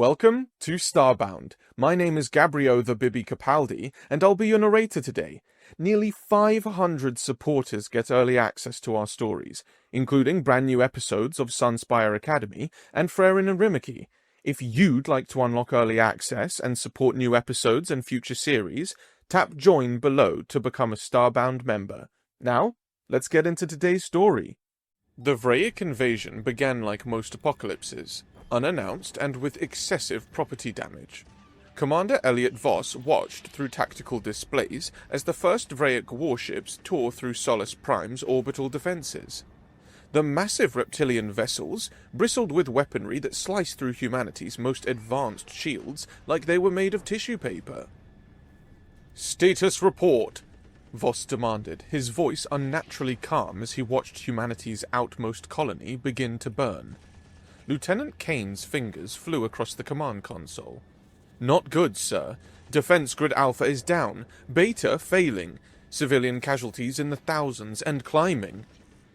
Welcome to Starbound. My name is Gabriel the Bibi Capaldi, and I'll be your narrator today. Nearly 500 supporters get early access to our stories, including brand new episodes of Sunspire Academy and Freyrin and Rimiki. If you'd like to unlock early access and support new episodes and future series, tap join below to become a Starbound member. Now, let's get into today's story. The Vraic invasion began like most apocalypses, unannounced and with excessive property damage. Commander Elliot Voss watched through tactical displays as the first Vraic warships tore through Solus Prime's orbital defenses. The massive reptilian vessels bristled with weaponry that sliced through humanity's most advanced shields like they were made of tissue paper. "Status report," Voss demanded, his voice unnaturally calm as he watched humanity's outmost colony begin to burn. Lieutenant Kane's fingers flew across the command console. "Not good, sir. Defense Grid Alpha is down, Beta failing, civilian casualties in the thousands and climbing."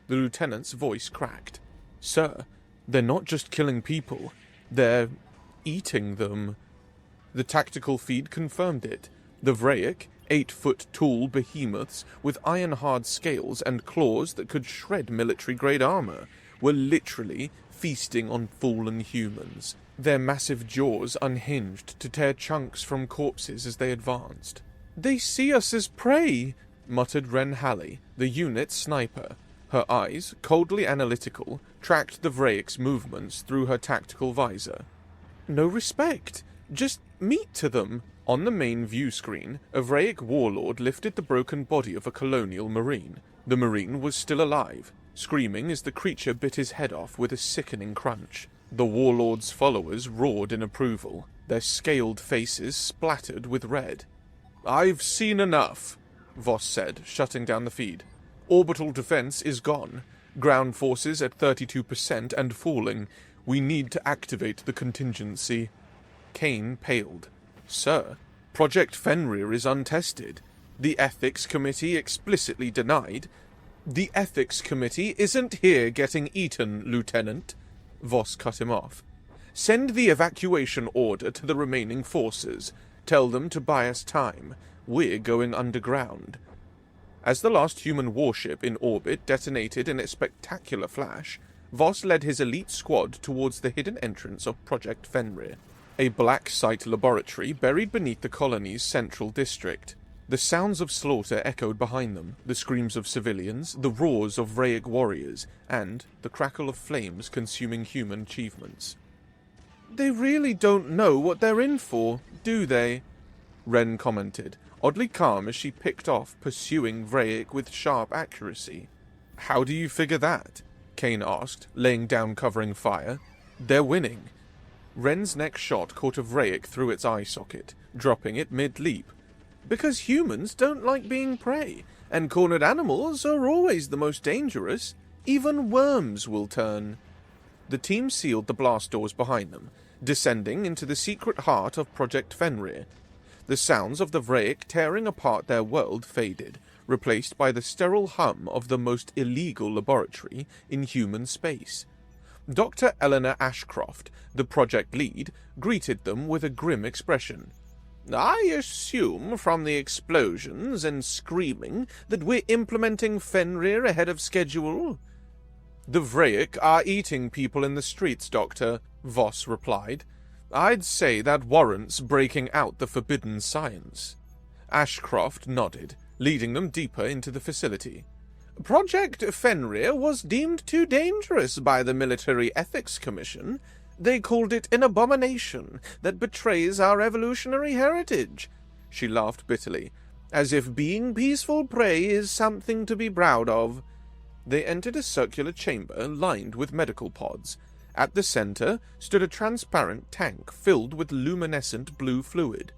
The lieutenant's voice cracked. "Sir, they're not just killing people, they're eating them." The tactical feed confirmed it. The Vraic, 8-foot tall behemoths with iron-hard scales and claws that could shred military-grade armor, were literally feasting on fallen humans, their massive jaws unhinged to tear chunks from corpses as they advanced. "They see us as prey," muttered Ren Halley, the unit's sniper. Her eyes, coldly analytical, tracked the Vraic's movements through her tactical visor. "No respect. Just meat to them." On the main view screen, a Vraic warlord lifted the broken body of a colonial marine. The marine was still alive, screaming as the creature bit his head off with a sickening crunch. The warlord's followers roared in approval, their scaled faces splattered with red. "I've seen enough," Voss said, shutting down the feed. "Orbital defense is gone. Ground forces at 32% and falling. We need to activate the contingency." Kane paled. "Sir, Project Fenrir is untested. The Ethics Committee explicitly denied." "The Ethics Committee isn't here getting eaten, Lieutenant," Voss cut him off. "Send the evacuation order to the remaining forces. Tell them to buy us time. We're going underground." As the last human warship in orbit detonated in a spectacular flash, Voss led his elite squad towards the hidden entrance of Project Fenrir, a black site laboratory buried beneath the colony's central district. The sounds of slaughter echoed behind them, the screams of civilians, the roars of Vraic warriors, and the crackle of flames consuming human achievements. "They really don't know what they're in for, do they?" Ren commented, oddly calm as she picked off pursuing Vraic with sharp accuracy. "How do you figure that?" Kane asked, laying down covering fire. "They're winning." Ren's next shot caught a Vraic through its eye socket, dropping it mid-leap. "Because humans don't like being prey, and cornered animals are always the most dangerous. Even worms will turn." The team sealed the blast doors behind them, descending into the secret heart of Project Fenrir. The sounds of the Vraic tearing apart their world faded, replaced by the sterile hum of the most illegal laboratory in human space. Dr. Eleanor Ashcroft, the project lead, greeted them with a grim expression. "I assume from the explosions and screaming that we're implementing Fenrir ahead of schedule?" "The Vraic are eating people in the streets, Doctor," Voss replied. "I'd say that warrants breaking out the forbidden science." Ashcroft nodded, leading them deeper into the facility. "Project Fenrir was deemed too dangerous by the Military Ethics Commission. They called it an abomination that betrays our evolutionary heritage." She laughed bitterly, as if being peaceful prey is something to be proud of. They entered a circular chamber lined with medical pods. At the center stood a transparent tank filled with luminescent blue fluid.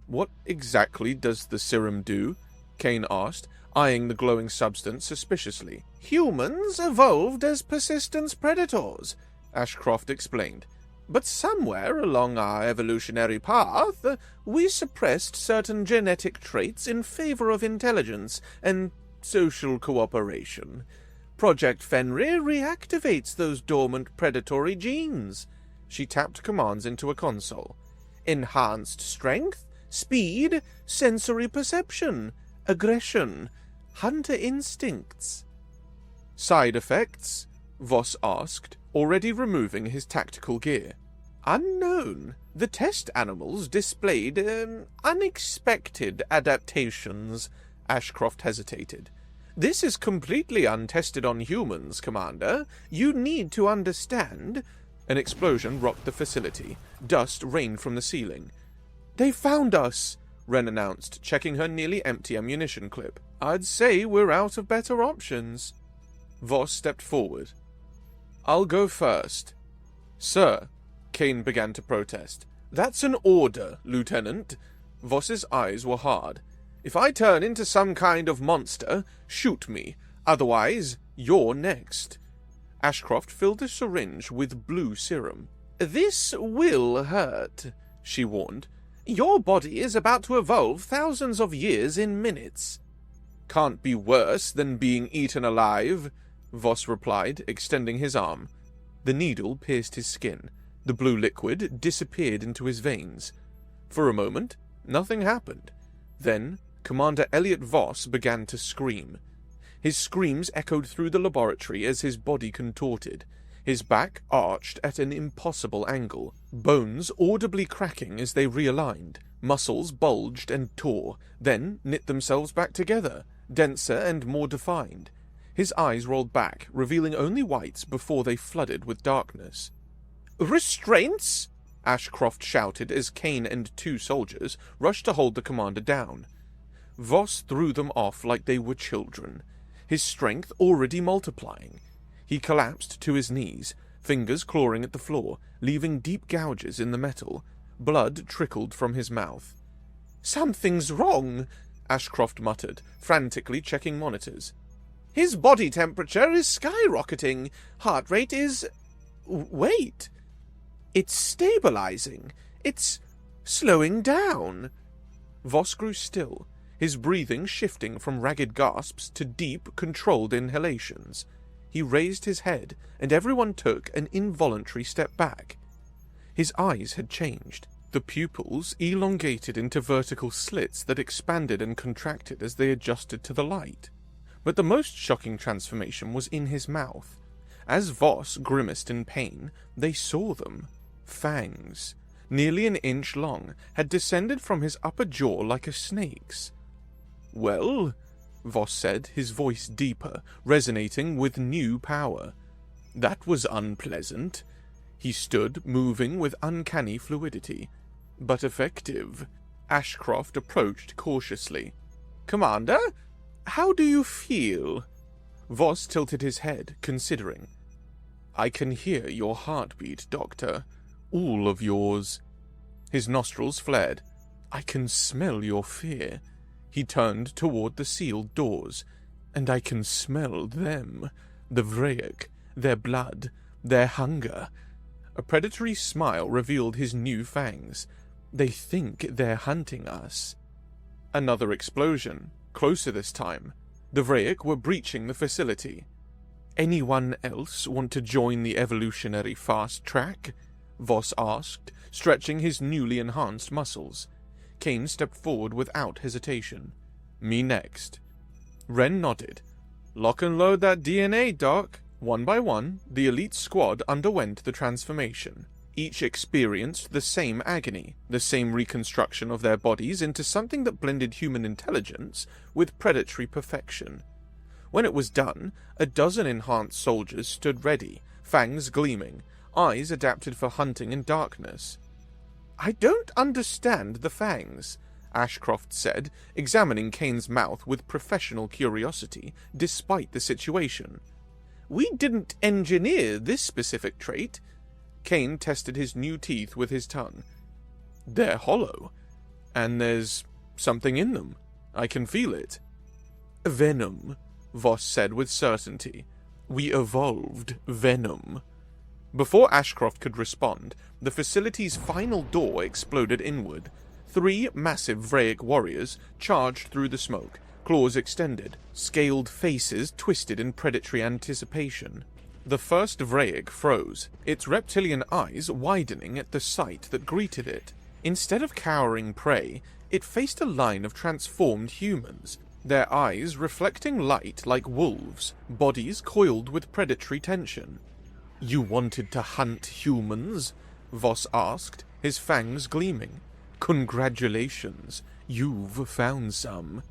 "What exactly does the serum do?" Kane asked, eyeing the glowing substance suspiciously. "Humans evolved as persistence predators," Ashcroft explained. "But somewhere along our evolutionary path, we suppressed certain genetic traits in favor of intelligence and social cooperation. Project Fenrir reactivates those dormant predatory genes. She tapped commands into a console. Enhanced strength, speed, sensory perception, aggression, hunter instincts. Side effects? Voss asked, already removing his tactical gear. Unknown. The test animals displayed unexpected adaptations. Ashcroft hesitated. This is completely untested on humans, Commander. You need to understand. An explosion rocked the facility. Dust rained from the ceiling. They found us, Wren announced, checking her nearly empty ammunition clip. I'd say we're out of better options. Voss stepped forward. I'll go first. Sir, Kane began to protest. That's an order, Lieutenant. Voss's eyes were hard. If I turn into some kind of monster, shoot me. Otherwise, you're next. Ashcroft filled a syringe with blue serum. This will hurt, she warned. Your body is about to evolve thousands of years in minutes. Can't be worse than being eaten alive, Voss replied, extending his arm. The needle pierced his skin. The blue liquid disappeared into his veins. For a moment, nothing happened. Then, Commander Elliot Voss began to scream. His screams echoed through the laboratory as his body contorted. His back arched at an impossible angle, bones audibly cracking as they realigned. Muscles bulged and tore, then knit themselves back together, denser and more defined. His eyes rolled back, revealing only whites before they flooded with darkness. "Restraints!" Ashcroft shouted as Kane and two soldiers rushed to hold the commander down. Voss threw them off like they were children, his strength already multiplying. He collapsed to his knees, fingers clawing at the floor, leaving deep gouges in the metal. Blood trickled from his mouth. "Something's wrong," Ashcroft muttered, frantically checking monitors. "His body temperature is skyrocketing. Heart rate is... Wait. It's stabilizing. It's slowing down." Voss grew still, his breathing shifting from ragged gasps to deep, controlled inhalations. He raised his head, and everyone took an involuntary step back. His eyes had changed. The pupils elongated into vertical slits that expanded and contracted as they adjusted to the light. But the most shocking transformation was in his mouth. As Voss grimaced in pain, they saw them. Fangs, nearly an inch long, had descended from his upper jaw like a snake's. "Well," Voss said, his voice deeper, resonating with new power. "That was unpleasant." He stood, moving with uncanny fluidity. "But effective." Ashcroft approached cautiously. "Commander, how do you feel?" Voss tilted his head, considering. "I can hear your heartbeat, Doctor. All of yours." His nostrils flared. "I can smell your fear." He turned toward the sealed doors. "And I can smell them. The Vraic, their blood, their hunger." A predatory smile revealed his new fangs. "They think they're hunting us." Another explosion, closer this time. The Vraic were breaching the facility. "Anyone else want to join the evolutionary fast track?" Voss asked, stretching his newly enhanced muscles. Kane stepped forward without hesitation. "Me next." Wren nodded. "Lock and load that DNA, Doc." One by one, the elite squad underwent the transformation. Each experienced the same agony, the same reconstruction of their bodies into something that blended human intelligence with predatory perfection. When it was done, a dozen enhanced soldiers stood ready, fangs gleaming, eyes adapted for hunting in darkness. "I don't understand the fangs," Ashcroft said, examining Kane's mouth with professional curiosity, despite the situation. "We didn't engineer this specific trait." Kane tested his new teeth with his tongue. "They're hollow, and there's something in them. I can feel it." "Venom," Voss said with certainty. "We evolved venom." Before Ashcroft could respond, the facility's final door exploded inward. 3 massive Vraic warriors charged through the smoke, claws extended, scaled faces twisted in predatory anticipation. The first Vraic froze, its reptilian eyes widening at the sight that greeted it. Instead of cowering prey, it faced a line of transformed humans, their eyes reflecting light like wolves, bodies coiled with predatory tension. "You wanted to hunt humans?" Voss asked, his fangs gleaming. "Congratulations, you've found some."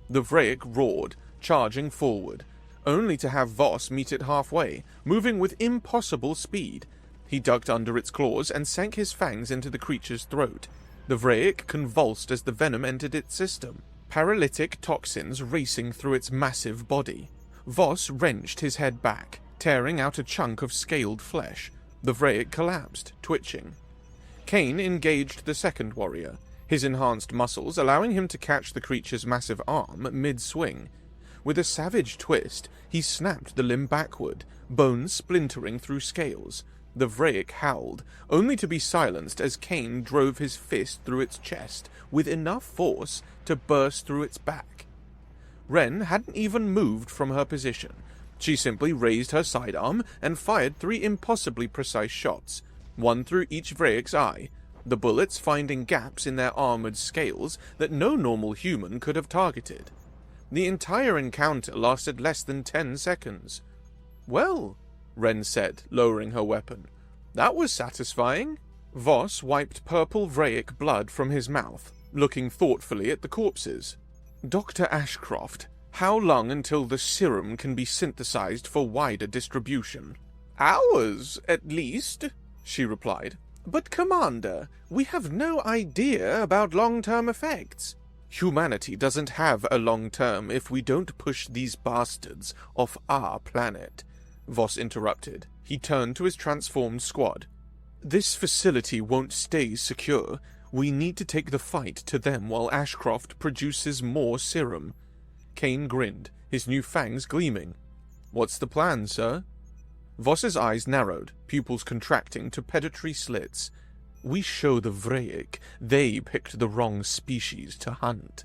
The Vraic roared, charging forward, only to have Voss meet it halfway, moving with impossible speed. He ducked under its claws and sank his fangs into the creature's throat. The Vraic convulsed as the venom entered its system, paralytic toxins racing through its massive body. Voss wrenched his head back, tearing out a chunk of scaled flesh. The Vraic collapsed, twitching. Kane engaged the second warrior, his enhanced muscles allowing him to catch the creature's massive arm mid-swing. With a savage twist, he snapped the limb backward, bones splintering through scales. The Vraic howled, only to be silenced as Kane drove his fist through its chest with enough force to burst through its back. Ren hadn't even moved from her position. She simply raised her sidearm and fired 3 impossibly precise shots, one through each Vraic's eye, the bullets finding gaps in their armored scales that no normal human could have targeted. The entire encounter lasted less than 10 seconds. "Well," Ren said, lowering her weapon, "that was satisfying." Voss wiped purple Vraic blood from his mouth, looking thoughtfully at the corpses. "Dr. Ashcroft, how long until the serum can be synthesized for wider distribution?" "Hours, at least," she replied. "But, Commander, we have no idea about long-term effects." "Humanity doesn't have a long term if we don't push these bastards off our planet," Voss interrupted. He turned to his transformed squad. "This facility won't stay secure. We need to take the fight to them while Ashcroft produces more serum." Kane grinned, his new fangs gleaming. "What's the plan, sir?" Voss's eyes narrowed, pupils contracting to predatory slits. "We show the Vraic they picked the wrong species to hunt."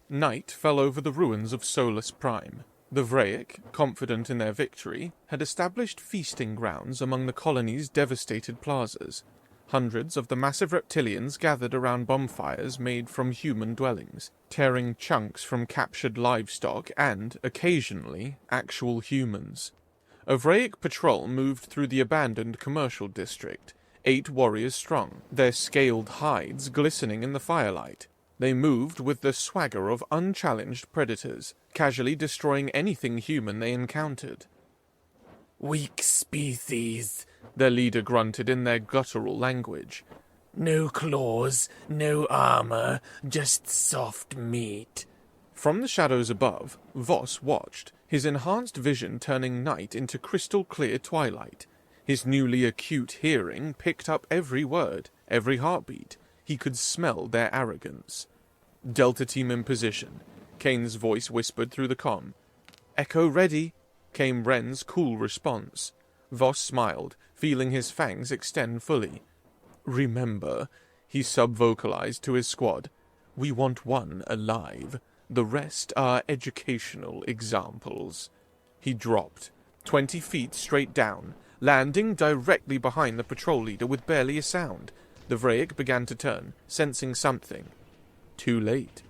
Night fell over the ruins of Solus Prime. The Vraic, confident in their victory, had established feasting grounds among the colony's devastated plazas. Hundreds of the massive reptilians gathered around bonfires made from human dwellings, tearing chunks from captured livestock and, occasionally, actual humans. A Vraic patrol moved through the abandoned commercial district, 8 warriors strong, their scaled hides glistening in the firelight. They moved with the swagger of unchallenged predators, casually destroying anything human they encountered. "Weak species," their leader grunted in their guttural language. "No claws, no armor, just soft meat." From the shadows above, Voss watched, his enhanced vision turning night into crystal-clear twilight. His newly acute hearing picked up every word, every heartbeat. He could smell their arrogance. "Delta team in position," Kane's voice whispered through the comm. "Echo ready," came Ren's cool response. Voss smiled, feeling his fangs extend fully. "Remember," he sub-vocalized to his squad, "we want one alive. The rest are educational examples." He dropped, 20 feet straight down, landing directly behind the patrol leader with barely a sound. The Vraic began to turn, sensing something. Too late.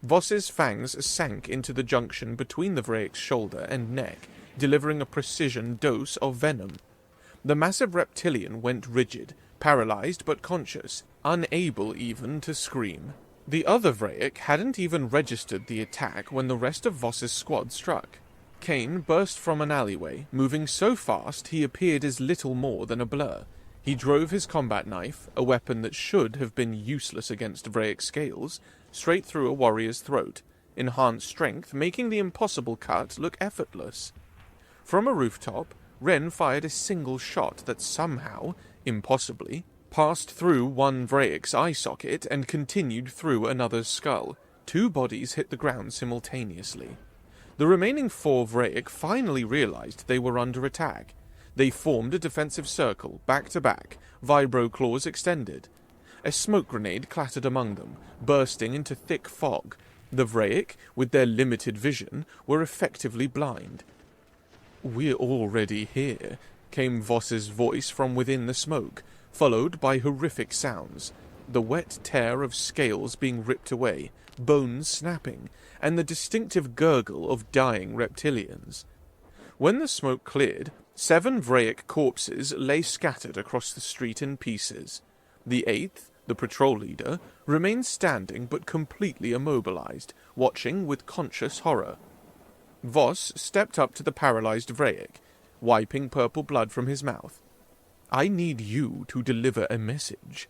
Voss's fangs sank into the junction between the Vraic's shoulder and neck, delivering a precision dose of venom. The massive reptilian went rigid, paralyzed but conscious, unable even to scream. The other Vraic hadn't even registered the attack when the rest of Voss's squad struck. Kane burst from an alleyway, moving so fast he appeared as little more than a blur. He drove his combat knife, a weapon that should have been useless against Vraic scales, straight through a warrior's throat, enhanced strength making the impossible cut look effortless. From a rooftop, Ren fired a single shot that somehow, impossibly, passed through one Vraic's eye socket and continued through another's skull. 2 bodies hit the ground simultaneously. The remaining 4 Vraic finally realized they were under attack. They formed a defensive circle, back to back, vibro claws extended. A smoke grenade clattered among them, bursting into thick fog. The Vraic, with their limited vision, were effectively blind. "We're already here," came Voss's voice from within the smoke, followed by horrific sounds. The wet tear of scales being ripped away, bones snapping, and the distinctive gurgle of dying reptilians. When the smoke cleared, 7 Vraic corpses lay scattered across the street in pieces. The 8th, the patrol leader, remained standing but completely immobilized, watching with conscious horror. Voss stepped up to the paralyzed Vraic, wiping purple blood from his mouth. "I need you to deliver a message."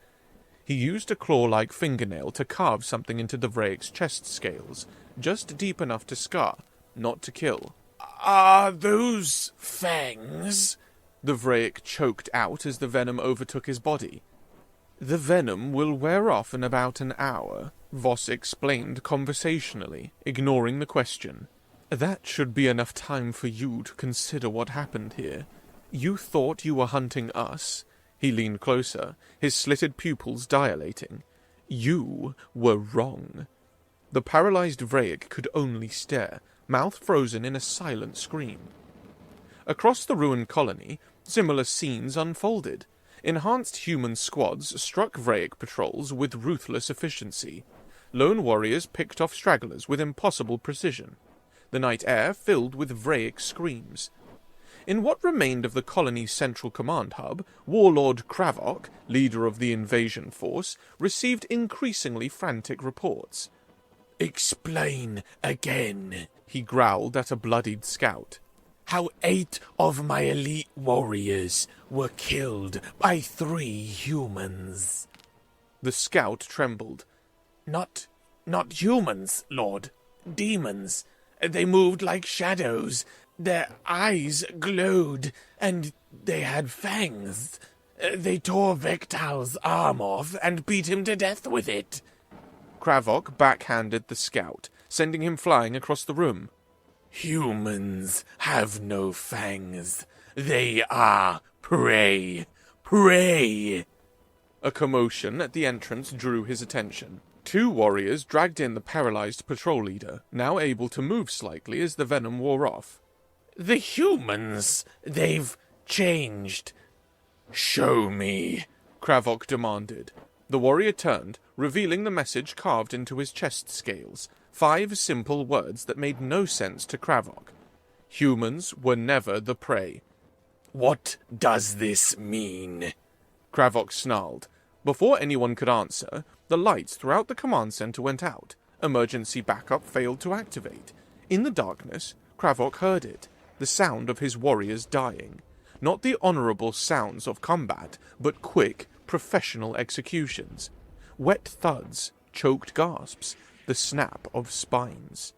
He used a claw-like fingernail to carve something into the Vraic's chest scales, just deep enough to scar, not to kill. Are those fangs? The Vraic choked out as the venom overtook his body. "The venom will wear off in about an hour," Voss explained conversationally, ignoring the question. "That should be enough time for you to consider what happened here. You thought you were hunting us." He leaned closer, his slitted pupils dilating. "You were wrong." The paralyzed Vraic could only stare, mouth frozen in a silent scream. Across the ruined colony, similar scenes unfolded. Enhanced human squads struck Vraic patrols with ruthless efficiency. Lone warriors picked off stragglers with impossible precision. The night air filled with Vraic screams. In what remained of the colony's central command hub, Warlord Kravok, leader of the invasion force, received increasingly frantic reports. "Explain again," he growled at a bloodied scout. "How 8 of my elite warriors were killed by 3 humans." The scout trembled. Not humans, Lord. Demons. They moved like shadows. Their eyes glowed, and they had fangs. They tore Vektal's arm off and beat him to death with it." Kravok backhanded the scout, sending him flying across the room. "Humans have no fangs. They are prey. Prey!" A commotion at the entrance drew his attention. 2 warriors dragged in the paralyzed patrol leader, now able to move slightly as the venom wore off. "The humans, they've changed. Show me," Kravok demanded. The warrior turned, revealing the message carved into his chest scales, 5 simple words that made no sense to Kravok. Humans were never the prey. "What does this mean?" Kravok snarled. Before anyone could answer, the lights throughout the command center went out. Emergency backup failed to activate. In the darkness, Kravok heard it, the sound of his warriors dying. Not the honorable sounds of combat, but quick, professional executions. Wet thuds, choked gasps, the snap of spines.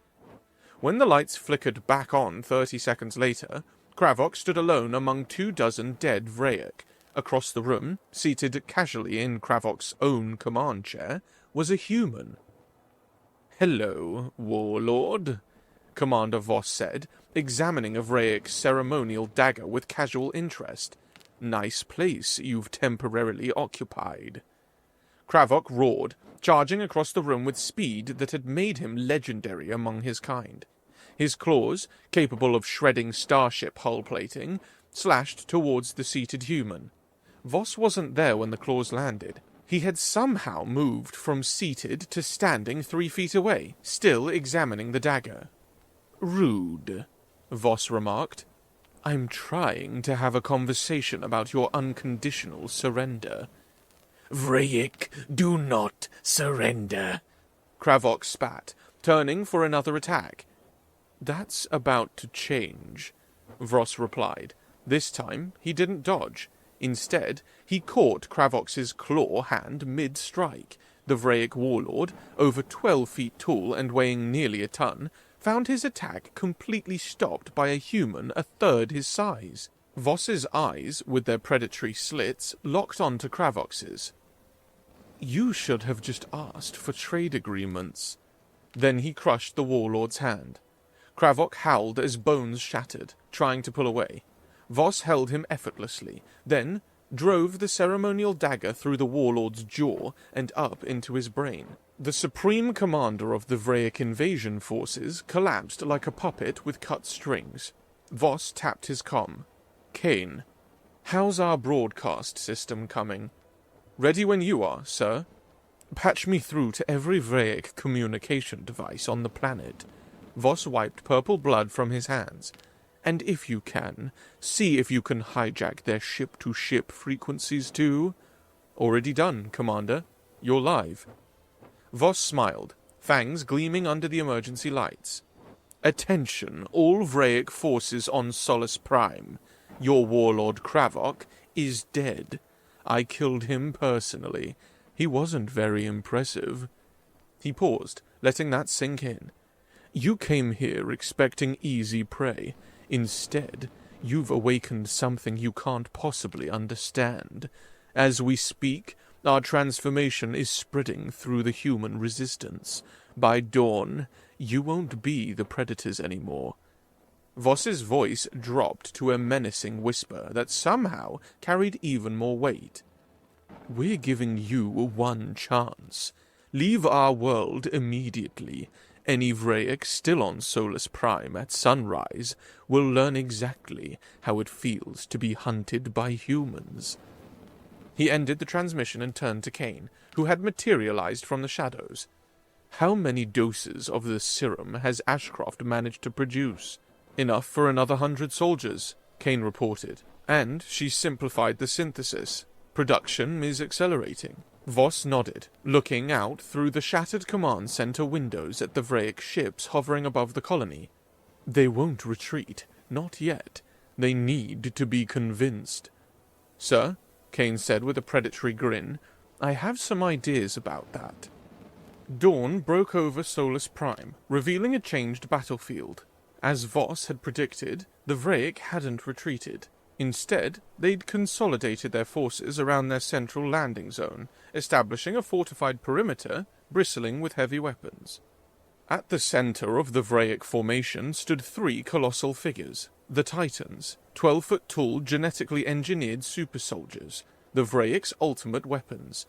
When the lights flickered back on 30 seconds later, Kravok stood alone among 24 dead Vraic. Across the room, seated casually in Kravok's own command chair, was a human. "Hello, Warlord," Commander Voss said, examining a Vraic's ceremonial dagger with casual interest. "Nice place you've temporarily occupied." Kravok roared, charging across the room with speed that had made him legendary among his kind. His claws, capable of shredding starship hull plating, slashed towards the seated human. Voss wasn't there when the claws landed. He had somehow moved from seated to standing 3 feet away, still examining the dagger. "Rude," Voss remarked. "I'm trying to have a conversation about your unconditional surrender." "Vraic, do not surrender," Kravok spat, turning for another attack. "That's about to change," Voss replied. This time, he didn't dodge. Instead, he caught Kravok's claw hand mid-strike. The Vraic warlord, over 12 feet tall and weighing nearly a ton, found his attack completely stopped by a human a third his size. Voss's eyes, with their predatory slits, locked onto Kravok's. "You should have just asked for trade agreements." Then he crushed the warlord's hand. Kravok howled as bones shattered, trying to pull away. Voss held him effortlessly, then drove the ceremonial dagger through the warlord's jaw and up into his brain. The supreme commander of the Vraic invasion forces collapsed like a puppet with cut strings. Voss tapped his comm. Kane, how's our broadcast system coming? Ready when you are, sir. Patch me through to every Vraic communication device on the planet. Voss wiped purple blood from his hands. And if you can, see if you can hijack their ship-to-ship frequencies too. Already done, Commander. You're live. Voss smiled, fangs gleaming under the emergency lights. Attention, all Vraic forces on Solus Prime. Your warlord Kravok is dead. I killed him personally. He wasn't very impressive. He paused, letting that sink in. You came here expecting easy prey. Instead, you've awakened something you can't possibly understand. As we speak, our transformation is spreading through the human resistance. By dawn, you won't be the predators anymore. Voss's voice dropped to a menacing whisper that somehow carried even more weight. We're giving you one chance. Leave our world immediately. Any Vraic still on Solus Prime at sunrise will learn exactly how it feels to be hunted by humans. He ended the transmission and turned to Kane, who had materialized from the shadows. How many doses of the serum has Ashcroft managed to produce? Enough for another 100 soldiers, Kane reported, and she simplified the synthesis. Production is accelerating. Voss nodded, looking out through the shattered command center windows at the Vraic ships hovering above the colony. They won't retreat, not yet. They need to be convinced. Sir, Kane said with a predatory grin, I have some ideas about that. Dawn broke over Solus Prime, revealing a changed battlefield. As Voss had predicted, the Vraic hadn't retreated. Instead, they'd consolidated their forces around their central landing zone, establishing a fortified perimeter bristling with heavy weapons. At the center of the Vraic formation stood 3 colossal figures, the Titans, 12-foot-tall genetically engineered super soldiers, the Vraic's ultimate weapons.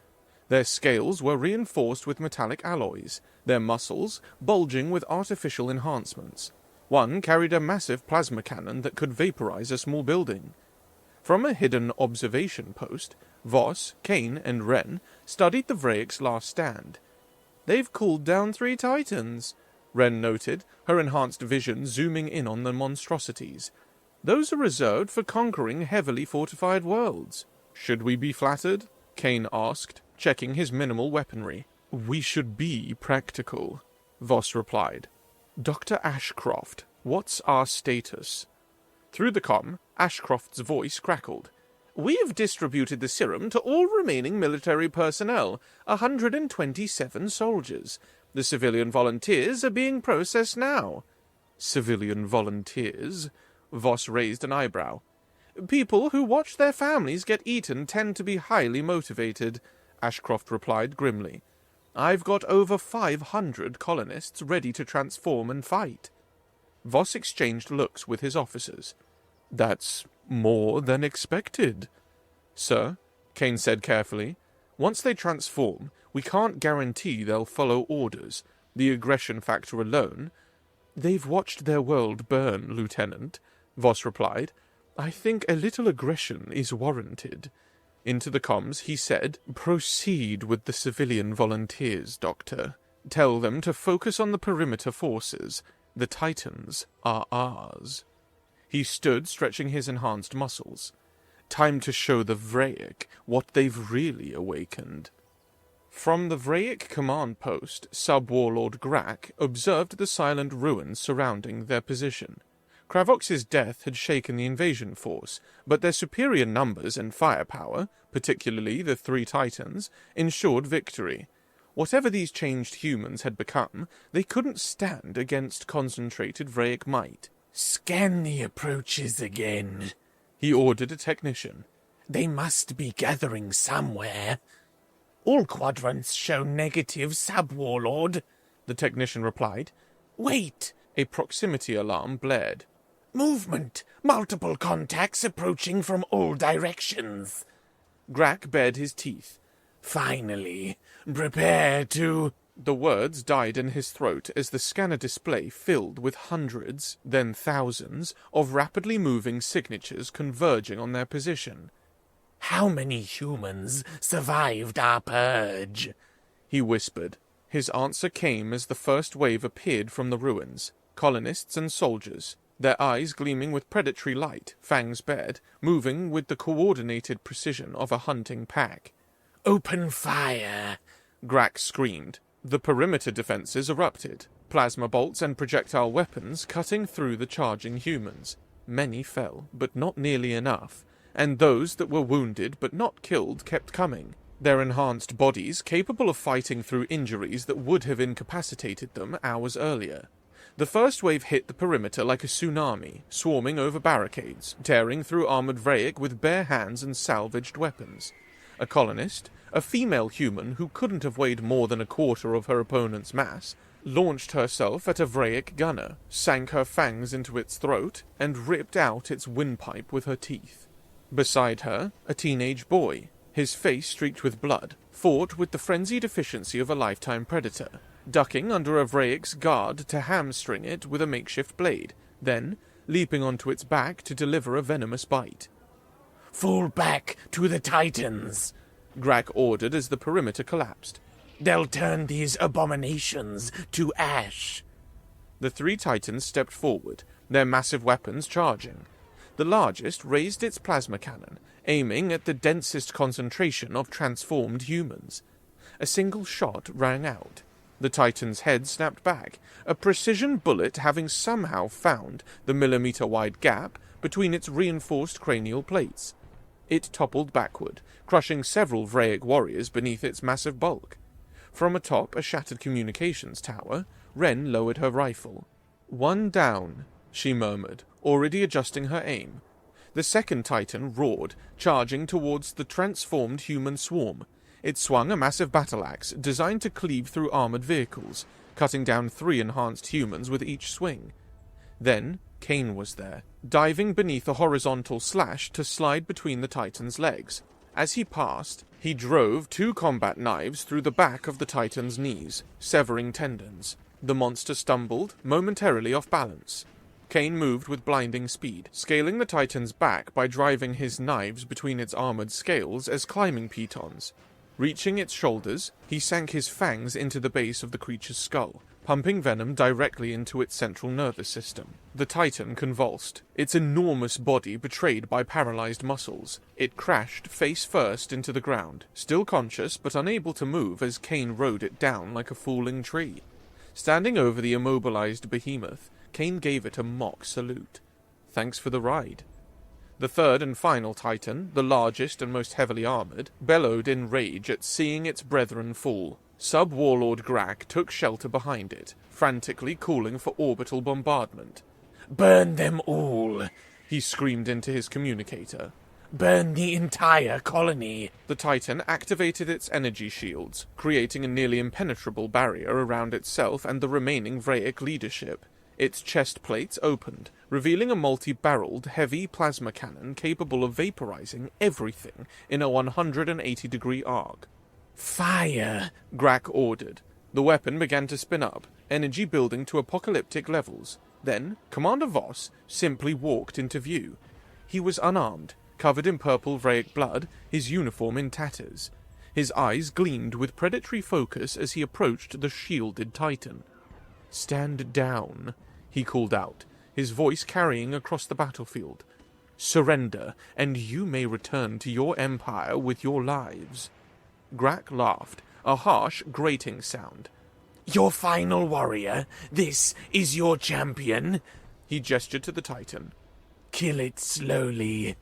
Their scales were reinforced with metallic alloys, their muscles bulging with artificial enhancements. One carried a massive plasma cannon that could vaporize a small building. From a hidden observation post, Voss, Kane, and Wren studied the Vraic's last stand. They've cooled down 3 Titans, Wren noted, her enhanced vision zooming in on the monstrosities. Those are reserved for conquering heavily fortified worlds. Should we be flattered? Kane asked, checking his minimal weaponry. We should be practical, Voss replied. Dr. Ashcroft, what's our status? Through the comm, Ashcroft's voice crackled. We have distributed the serum to all remaining military personnel, 127 soldiers. The civilian volunteers are being processed now. Civilian volunteers? Voss raised an eyebrow. People who watch their families get eaten tend to be highly motivated, Ashcroft replied grimly. I've got over 500 colonists ready to transform and fight. Voss exchanged looks with his officers. That's more than expected. Sir, Kane said carefully, once they transform, we can't guarantee they'll follow orders. The aggression factor alone. They've watched their world burn, Lieutenant, Voss replied. I think a little aggression is warranted. Into the comms, he said, Proceed with the civilian volunteers, Doctor. Tell them to focus on the perimeter forces. The Titans are ours. He stood, stretching his enhanced muscles. Time to show the Vraic what they've really awakened. From the Vraic command post, Sub-Warlord Grak observed the silent ruins surrounding their position. Kravox's death had shaken the invasion force, but their superior numbers and firepower, particularly the 3 Titans, ensured victory. Whatever these changed humans had become, they couldn't stand against concentrated Vraic might. Scan the approaches again, he ordered a technician. They must be gathering somewhere. All quadrants show negative, Sub-Warlord, the technician replied. Wait! A proximity alarm blared. Movement! Multiple contacts approaching from all directions. Grak bared his teeth. Finally, prepare to... The words died in his throat as the scanner display filled with hundreds, then thousands, of rapidly moving signatures converging on their position. "How many humans survived our purge?" he whispered. His answer came as the first wave appeared from the ruins, colonists and soldiers, their eyes gleaming with predatory light, fangs bared, moving with the coordinated precision of a hunting pack. "Open fire!" Grak screamed. The perimeter defenses erupted, plasma bolts and projectile weapons cutting through the charging humans. Many fell, but not nearly enough, and those that were wounded but not killed kept coming, their enhanced bodies capable of fighting through injuries that would have incapacitated them hours earlier. The first wave hit the perimeter like a tsunami, swarming over barricades, tearing through armored Vraic with bare hands and salvaged weapons. A colonist, a female human who couldn't have weighed more than a quarter of her opponent's mass, launched herself at a Vraic gunner, sank her fangs into its throat, and ripped out its windpipe with her teeth. Beside her, a teenage boy, his face streaked with blood, fought with the frenzied efficiency of a lifetime predator, ducking under a Vraic's guard to hamstring it with a makeshift blade, then leaping onto its back to deliver a venomous bite. "Fall back to the Titans," Grak ordered as the perimeter collapsed. "They'll turn these abominations to ash." The three Titans stepped forward, their massive weapons charging. The largest raised its plasma cannon, aiming at the densest concentration of transformed humans. A single shot rang out. The Titan's head snapped back, a precision bullet having somehow found the millimeter-wide gap between its reinforced cranial plates. It toppled backward, crushing several Vraic warriors beneath its massive bulk. From atop a shattered communications tower, Ren lowered her rifle. "One down," she murmured, already adjusting her aim. The second Titan roared, charging towards the transformed human swarm. It swung a massive battle axe designed to cleave through armored vehicles, cutting down 3 enhanced humans with each swing. Then Kane was there, diving beneath a horizontal slash to slide between the Titan's legs. As he passed, he drove 2 combat knives through the back of the Titan's knees, severing tendons. The monster stumbled, momentarily off balance. Kane moved with blinding speed, scaling the Titan's back by driving his knives between its armored scales as climbing pitons. Reaching its shoulders, he sank his fangs into the base of the creature's skull, pumping venom directly into its central nervous system. The Titan convulsed, its enormous body betrayed by paralyzed muscles. It crashed face first into the ground, still conscious but unable to move as Kane rode it down like a falling tree. Standing over the immobilized behemoth, Kane gave it a mock salute. "Thanks for the ride." The third and final Titan, the largest and most heavily armored, bellowed in rage at seeing its brethren fall. Sub-Warlord Grak took shelter behind it, frantically calling for orbital bombardment. "Burn them all," he screamed into his communicator. "Burn the entire colony." The Titan activated its energy shields, creating a nearly impenetrable barrier around itself and the remaining Vraic leadership. Its chest plates opened, revealing a multi-barreled, heavy plasma cannon capable of vaporizing everything in a 180-degree arc. "Fire!" Grak ordered. The weapon began to spin up, energy building to apocalyptic levels. Then, Commander Voss simply walked into view. He was unarmed, covered in purple Vraic blood, his uniform in tatters. His eyes gleamed with predatory focus as he approached the shielded Titan. "Stand down," he called out, his voice carrying across the battlefield. "Surrender, and you may return to your empire with your lives." Grak laughed, a harsh, grating sound. "Your final warrior? This is your champion?" He gestured to the Titan. "Kill it slowly."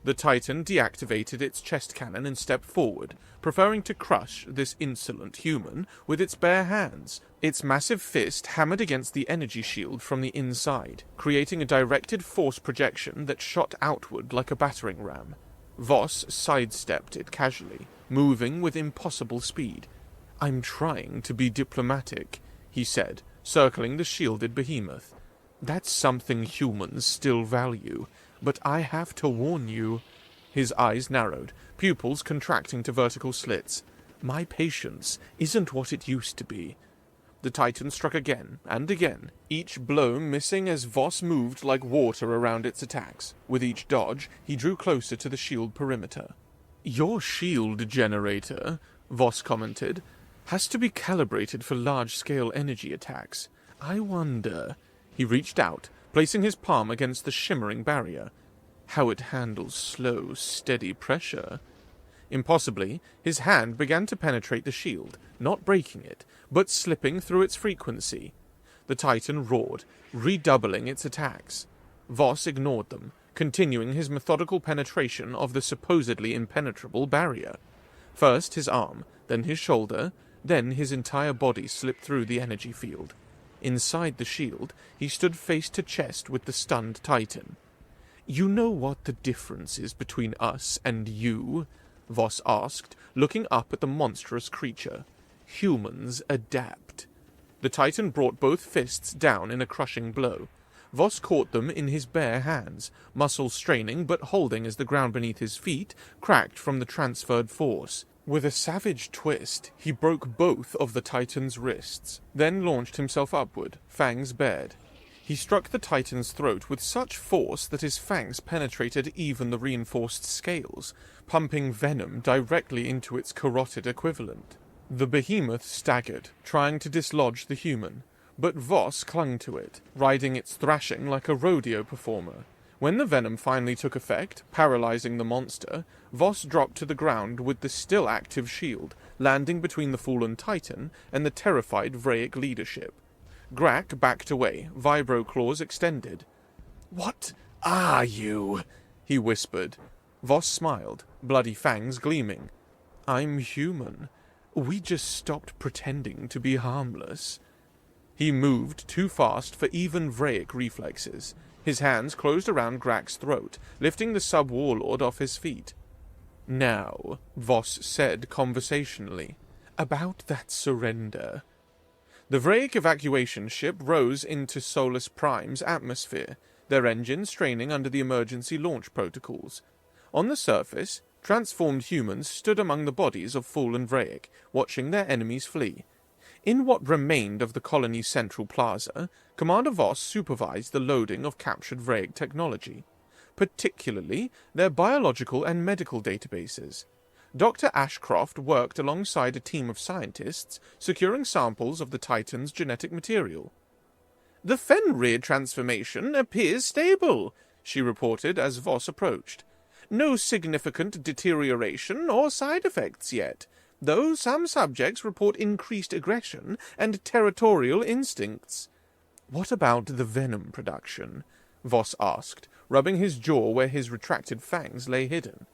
The Titan deactivated its chest cannon and stepped forward, preferring to crush this insolent human with its bare hands. Its massive fist hammered against the energy shield from the inside, creating a directed force projection that shot outward like a battering ram. Voss sidestepped it casually, moving with impossible speed. "I'm trying to be diplomatic," he said, circling the shielded behemoth. "That's something humans still value. But I have to warn you." His eyes narrowed, pupils contracting to vertical slits. My patience isn't what it used to be. The Titan struck again and again, each blow missing as Voss moved like water around its attacks. With each dodge, he drew closer to the shield perimeter. Your shield generator, Voss commented, has to be calibrated for large-scale energy attacks. I wonder... He reached out, placing his palm against the shimmering barrier. How it handles slow, steady pressure. Impossibly, his hand began to penetrate the shield, not breaking it, but slipping through its frequency. The Titan roared, redoubling its attacks. Voss ignored them, continuing his methodical penetration of the supposedly impenetrable barrier. First his arm, then his shoulder, then his entire body slipped through the energy field. Inside the shield, he stood face to chest with the stunned Titan. "You know what the difference is between us and you?" Voss asked, looking up at the monstrous creature. "Humans adapt." The Titan brought both fists down in a crushing blow. Voss caught them in his bare hands, muscles straining but holding as the ground beneath his feet cracked from the transferred force. With a savage twist, he broke both of the Titan's wrists, then launched himself upward, fangs bared. He struck the Titan's throat with such force that his fangs penetrated even the reinforced scales, pumping venom directly into its carotid equivalent. The behemoth staggered, trying to dislodge the human, but Voss clung to it, riding its thrashing like a rodeo performer. When the venom finally took effect, paralyzing the monster, Voss dropped to the ground with the still active shield, landing between the fallen Titan and the terrified Vraic leadership. Grak backed away, vibro-claws extended. "What are you?" he whispered. Voss smiled, bloody fangs gleaming. "I'm human. We just stopped pretending to be harmless." He moved too fast for even Vraic reflexes. His hands closed around Grak's throat, lifting the sub-warlord off his feet. "Now," Voss said conversationally, "about that surrender." The Vraic evacuation ship rose into Solus Prime's atmosphere, their engines straining under the emergency launch protocols. On the surface, transformed humans stood among the bodies of fallen Vraic, watching their enemies flee. In what remained of the colony's central plaza, Commander Voss supervised the loading of captured Vraic technology, particularly their biological and medical databases. Dr. Ashcroft worked alongside a team of scientists, securing samples of the Titan's genetic material. "The Fenrir transformation appears stable," she reported as Voss approached. "No significant deterioration or side effects yet, though some subjects report increased aggression and territorial instincts." "What about the venom production?" Voss asked, rubbing his jaw where his retracted fangs lay hidden.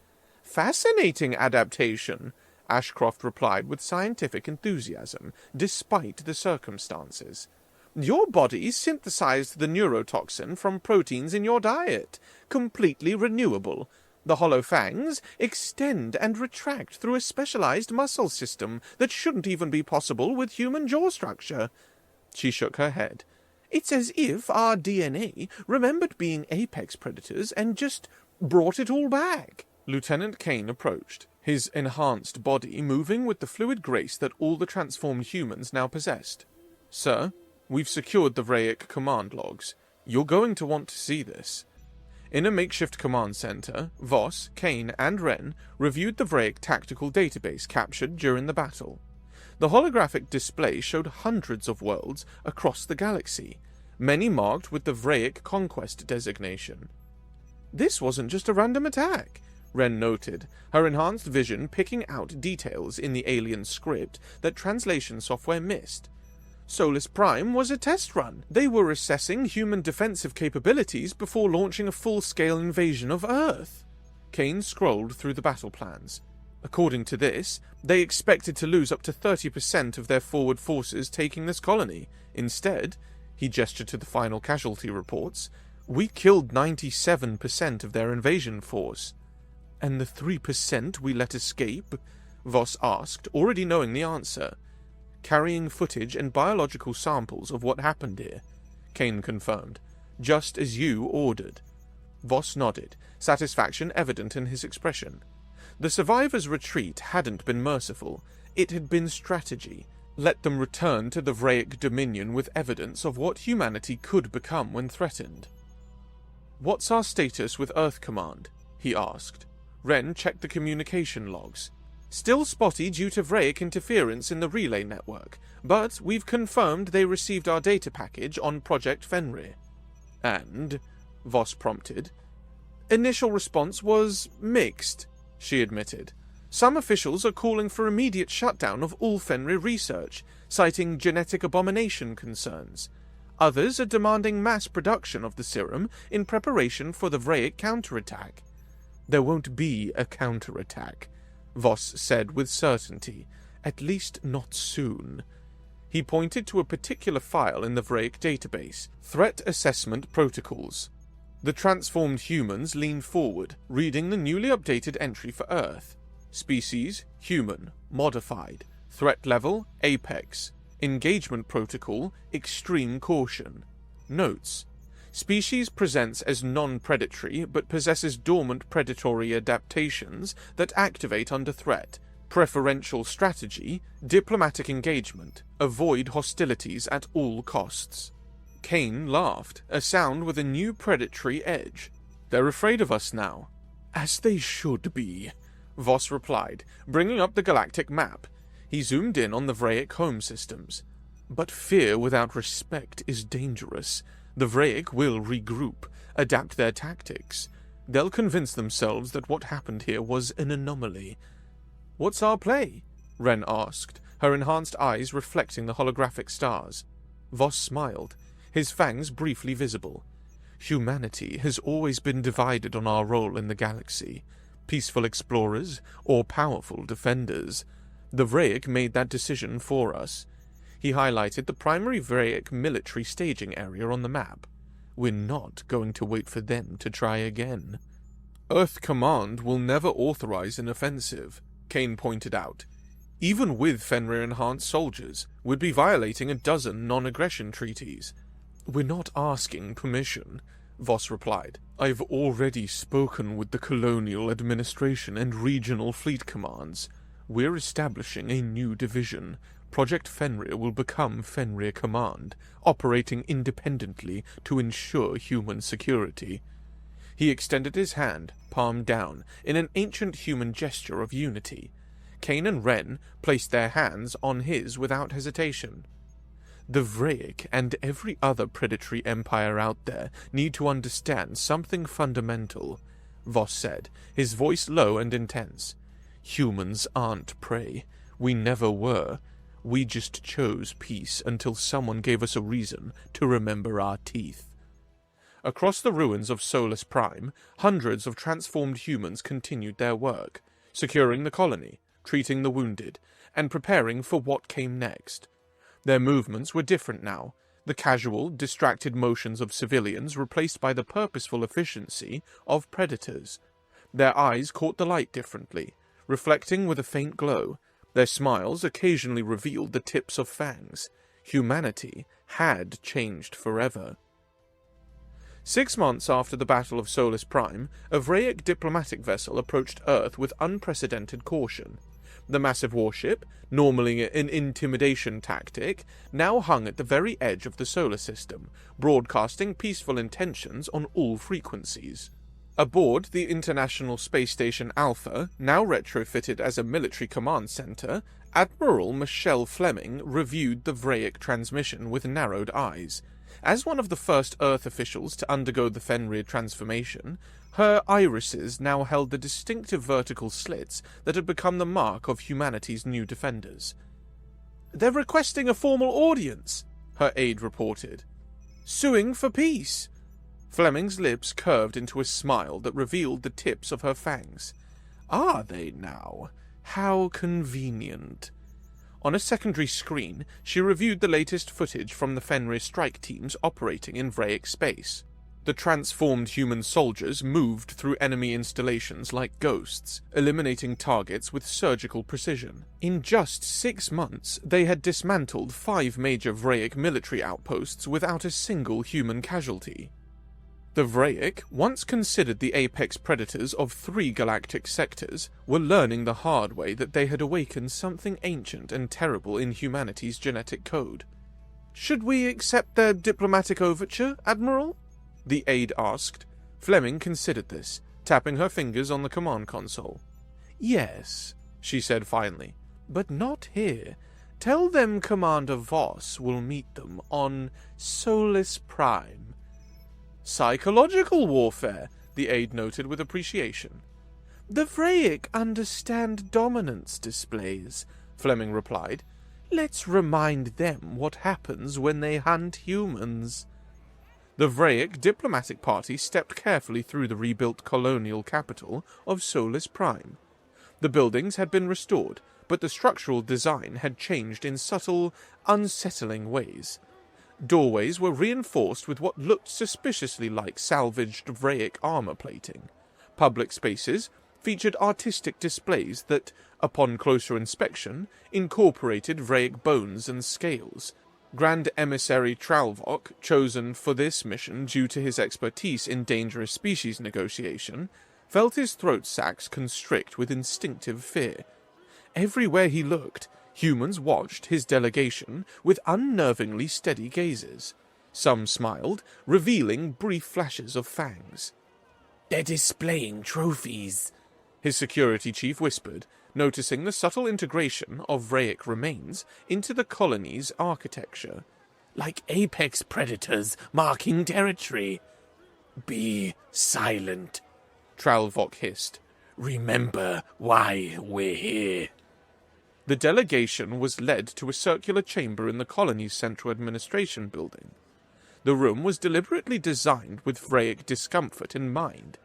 "Fascinating adaptation," Ashcroft replied with scientific enthusiasm, despite the circumstances. "Your body synthesized the neurotoxin from proteins in your diet, completely renewable. The hollow fangs extend and retract through a specialized muscle system that shouldn't even be possible with human jaw structure." She shook her head. "It's as if our DNA remembered being apex predators and just brought it all back." Lieutenant Kane approached, his enhanced body moving with the fluid grace that all the transformed humans now possessed. "Sir, we've secured the Vraic command logs. You're going to want to see this." In a makeshift command center, Voss, Kane, and Wren reviewed the Vraic tactical database captured during the battle. The holographic display showed hundreds of worlds across the galaxy, many marked with the Vraic Conquest designation. "This wasn't just a random attack," Wren noted, her enhanced vision picking out details in the alien script that translation software missed. Solus Prime was a test run. They were assessing human defensive capabilities before launching a full-scale invasion of Earth. Kane scrolled through the battle plans. According to this, they expected to lose up to 30% of their forward forces taking this colony. Instead, he gestured to the final casualty reports, we killed 97% of their invasion force. "And the 3% we let escape?" Voss asked, already knowing the answer. "Carrying footage and biological samples of what happened here," Kane confirmed. "Just as you ordered." Voss nodded, satisfaction evident in his expression. The survivors' retreat hadn't been merciful. It had been strategy. Let them return to the Vraic Dominion with evidence of what humanity could become when threatened. "What's our status with Earth Command?" he asked. Ren checked the communication logs. "Still spotty due to Vraic interference in the relay network, but we've confirmed they received our data package on Project Fenrir." "And?" Voss prompted. "Initial response was mixed," she admitted. "Some officials are calling for immediate shutdown of all Fenrir research, citing genetic abomination concerns. Others are demanding mass production of the serum in preparation for the Vraic counterattack." "There won't be a counterattack," Voss said with certainty. "At least not soon." He pointed to a particular file in the Vraic database, Threat Assessment Protocols. The transformed humans leaned forward, reading the newly updated entry for Earth. Species, human, modified. Threat level, apex. Engagement protocol, extreme caution. Notes: species presents as non-predatory but possesses dormant predatory adaptations that activate under threat. Preferential strategy, diplomatic engagement. Avoid hostilities at all costs. Kane laughed, a sound with a new predatory edge. "They're afraid of us now." "As they should be," Voss replied, bringing up the galactic map. He zoomed in on the Vraic home systems. "But fear without respect is dangerous. The Vraic will regroup, adapt their tactics. They'll convince themselves that what happened here was an anomaly." "What's our play?" Ren asked, her enhanced eyes reflecting the holographic stars. Voss smiled, his fangs briefly visible. "Humanity has always been divided on our role in the galaxy. Peaceful explorers or powerful defenders. The Vraic made that decision for us." He highlighted the primary Vraic military staging area on the map. "We're not going to wait for them to try again." "Earth Command will never authorize an offensive," Kane pointed out. "Even with Fenrir-enhanced soldiers, we'd be violating a dozen non-aggression treaties." "We're not asking permission," Voss replied. "I've already spoken with the Colonial Administration and Regional Fleet Commands. We're establishing a new division. Project Fenrir will become Fenrir Command, operating independently to ensure human security." He extended his hand, palm down, in an ancient human gesture of unity. Kane and Ren placed their hands on his without hesitation. "The Vraic and every other predatory empire out there need to understand something fundamental," Voss said, his voice low and intense. "Humans aren't prey. We never were. We just chose peace until someone gave us a reason to remember our teeth." Across the ruins of Solus Prime, hundreds of transformed humans continued their work, securing the colony, treating the wounded, and preparing for what came next. Their movements were different now, the casual, distracted motions of civilians replaced by the purposeful efficiency of predators. Their eyes caught the light differently, reflecting with a faint glow. Their smiles occasionally revealed the tips of fangs. Humanity had changed forever. 6 months after the Battle of Solus Prime, a Vraic diplomatic vessel approached Earth with unprecedented caution. The massive warship, normally an intimidation tactic, now hung at the very edge of the solar system, broadcasting peaceful intentions on all frequencies. Aboard the International Space Station Alpha, now retrofitted as a military command center, Admiral Michelle Fleming reviewed the Vraic transmission with narrowed eyes. As one of the first Earth officials to undergo the Fenrir transformation, her irises now held the distinctive vertical slits that had become the mark of humanity's new defenders. "They're requesting a formal audience," her aide reported. "Suing for peace." Fleming's lips curved into a smile that revealed the tips of her fangs. "Are they now? How convenient." On a secondary screen, she reviewed the latest footage from the Fenrir strike teams operating in Vraic space. The transformed human soldiers moved through enemy installations like ghosts, eliminating targets with surgical precision. In just 6 months, they had dismantled 5 major Vraic military outposts without a single human casualty. The Vraic, once considered the apex predators of 3 galactic sectors, were learning the hard way that they had awakened something ancient and terrible in humanity's genetic code. "Should we accept their diplomatic overture, Admiral?" the aide asked. Fleming considered this, tapping her fingers on the command console. "Yes," she said finally, "but not here. Tell them Commander Voss will meet them on Solus Prime." "Psychological warfare," the aide noted with appreciation. "The Vraic understand dominance displays," Fleming replied. "Let's remind them what happens when they hunt humans." The Vraic diplomatic party stepped carefully through the rebuilt colonial capital of Solus Prime. The buildings had been restored, but the structural design had changed in subtle, unsettling ways. Doorways were reinforced with what looked suspiciously like salvaged Vraic armor plating. Public spaces featured artistic displays that, upon closer inspection, incorporated Vraic bones and scales. Grand Emissary Tralvok, chosen for this mission due to his expertise in dangerous species negotiation, felt his throat sacs constrict with instinctive fear. Everywhere he looked, humans watched his delegation with unnervingly steady gazes. Some smiled, revealing brief flashes of fangs. "They're displaying trophies," his security chief whispered, noticing the subtle integration of Vraic remains into the colony's architecture. "Like apex predators marking territory." "Be silent," Tralvok hissed. "Remember why we're here." The delegation was led to a circular chamber in the colony's central administration building. The room was deliberately designed with Vraic discomfort in mind.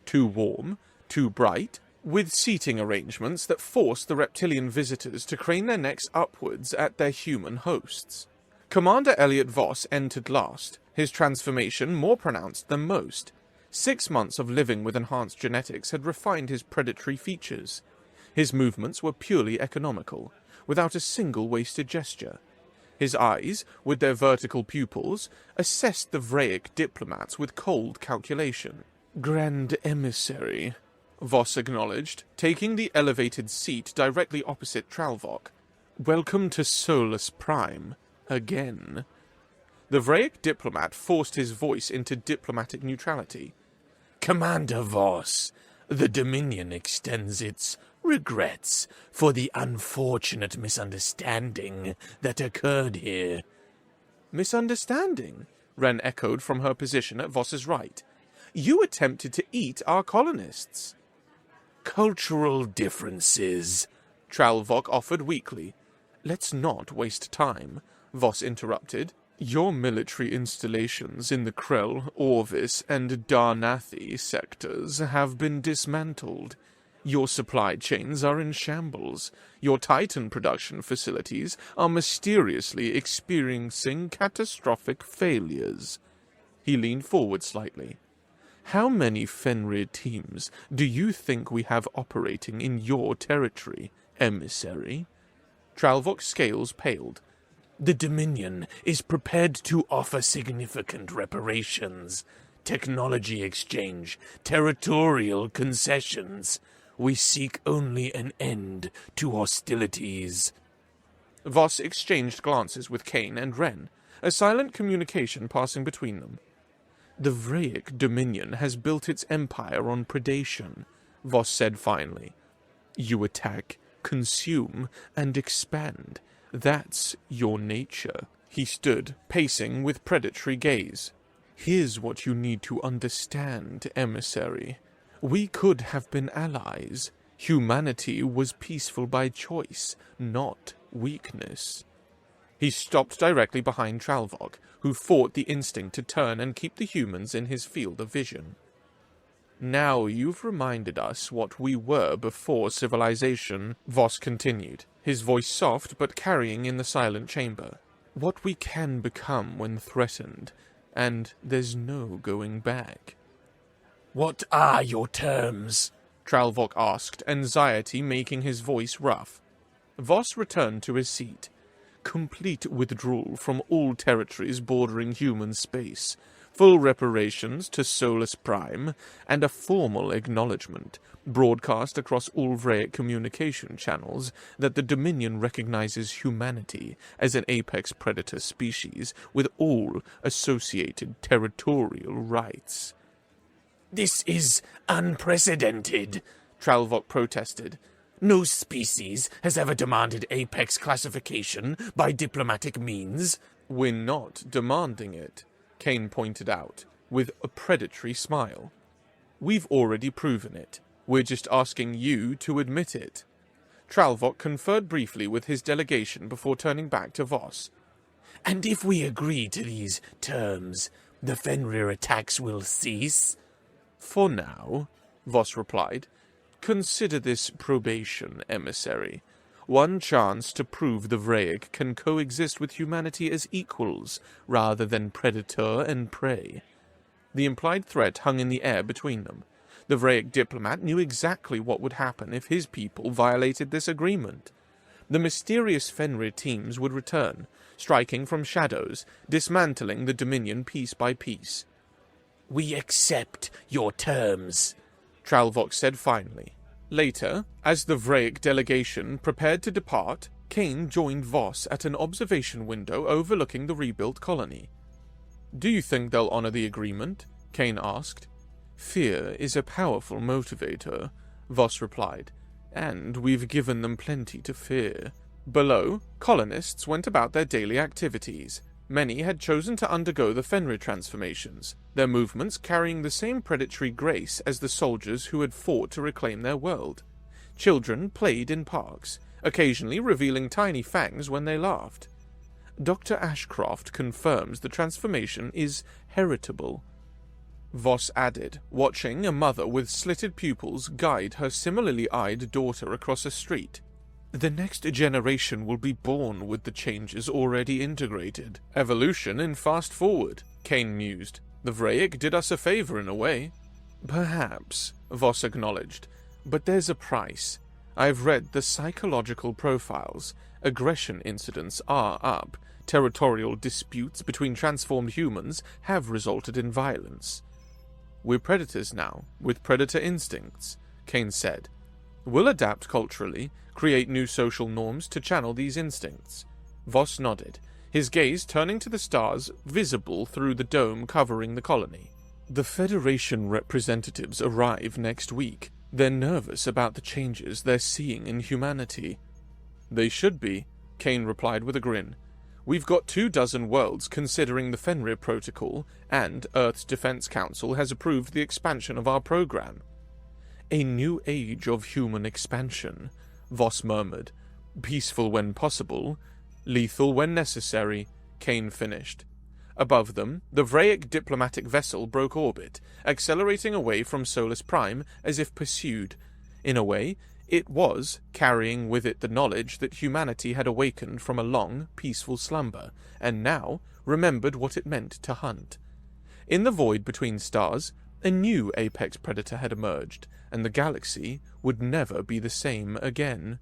Too warm, too bright, with seating arrangements that forced the reptilian visitors to crane their necks upwards at their human hosts. Commander Elliot Voss entered last, his transformation more pronounced than most. 6 months of living with enhanced genetics had refined his predatory features. His movements were purely economical, without a single wasted gesture. His eyes, with their vertical pupils, assessed the Vraic diplomats with cold calculation. "Grand Emissary," Voss acknowledged, taking the elevated seat directly opposite Tralvok. "Welcome to Solus Prime. Again." The Vraic diplomat forced his voice into diplomatic neutrality. "Commander Voss, the Dominion extends its regrets for the unfortunate misunderstanding that occurred here." "Misunderstanding?" Wren echoed from her position at Voss's right. "You attempted to eat our colonists." "Cultural differences," Tralvok offered weakly. "Let's not waste time," Voss interrupted. "Your military installations in the Krell, Orvis, and Darnathi sectors have been dismantled. Your supply chains are in shambles. Your Titan production facilities are mysteriously experiencing catastrophic failures." He leaned forward slightly. "How many Fenrir teams do you think we have operating in your territory, emissary?" Tralvok's scales paled. "The Dominion is prepared to offer significant reparations, technology exchange, territorial concessions. We seek only an end to hostilities." Voss exchanged glances with Kane and Wren, a silent communication passing between them. "The Vraic Dominion has built its empire on predation," Voss said finally. "You attack, consume, and expand. That's your nature." He stood, pacing with predatory gaze. "Here's what you need to understand, emissary. We could have been allies. Humanity was peaceful by choice, not weakness." He stopped directly behind Tralvok, who fought the instinct to turn and keep the humans in his field of vision. "Now you've reminded us what we were before civilization," Voss continued, his voice soft but carrying in the silent chamber. "What we can become when threatened, and there's no going back." "What are your terms?" Tralvok asked, anxiety making his voice rough. Voss returned to his seat. "Complete withdrawal from all territories bordering human space. full reparations to Solus Prime, and a formal acknowledgement, broadcast across all Vraic communication channels, that the Dominion recognizes humanity as an apex predator species with all associated territorial rights. This is unprecedented, Tralvok protested. No species has ever demanded apex classification by diplomatic means. We're not demanding it, Kane pointed out, with a predatory smile. We've already proven it. We're just asking you to admit it. Tralvok conferred briefly with his delegation before turning back to Voss. And if we agree to these terms, the Fenrir attacks will cease? For now, Voss replied. Consider this probation, emissary. One chance to prove the Vraic can coexist with humanity as equals, rather than predator and prey. The implied threat hung in the air between them. The Vraic diplomat knew exactly what would happen if his people violated this agreement. The mysterious Fenrir teams would return, striking from shadows, dismantling the Dominion piece by piece. We accept your terms, Tralvok said finally. Later, as the Vraic delegation prepared to depart, Kane joined Voss at an observation window overlooking the rebuilt colony. Do you think they'll honor the agreement? Kane asked. Fear is a powerful motivator, Voss replied, and we've given them plenty to fear. Below, colonists went about their daily activities. Many had chosen to undergo the Fenrir transformations, their movements carrying the same predatory grace as the soldiers who had fought to reclaim their world. Children played in parks, occasionally revealing tiny fangs when they laughed. Dr. Ashcroft confirms the transformation is heritable. Voss added, watching a mother with slitted pupils guide her similarly eyed daughter across a street. The next generation will be born with the changes already integrated. Evolution in fast forward, Kane mused. The Vraic did us a favor in a way. Perhaps, Voss acknowledged, but there's a price. I've read the psychological profiles. Aggression incidents are up. Territorial disputes between transformed humans have resulted in violence. We're predators now, with predator instincts, Kane said. We'll adapt culturally, create new social norms to channel these instincts. Voss nodded, his gaze turning to the stars visible through the dome covering the colony. The Federation representatives arrive next week. They're nervous about the changes they're seeing in humanity. They should be, Kane replied with a grin. We've got 24 worlds considering the Fenrir Protocol, and Earth's Defense Council has approved the expansion of our program. A new age of human expansion, Voss murmured. Peaceful when possible, lethal when necessary, Kane finished. Above them, the Vraic diplomatic vessel broke orbit, accelerating away from Solus Prime as if pursued. In a way, it was carrying with it the knowledge that humanity had awakened from a long, peaceful slumber, and now remembered what it meant to hunt. In the void between stars, a new apex predator had emerged, and the galaxy would never be the same again.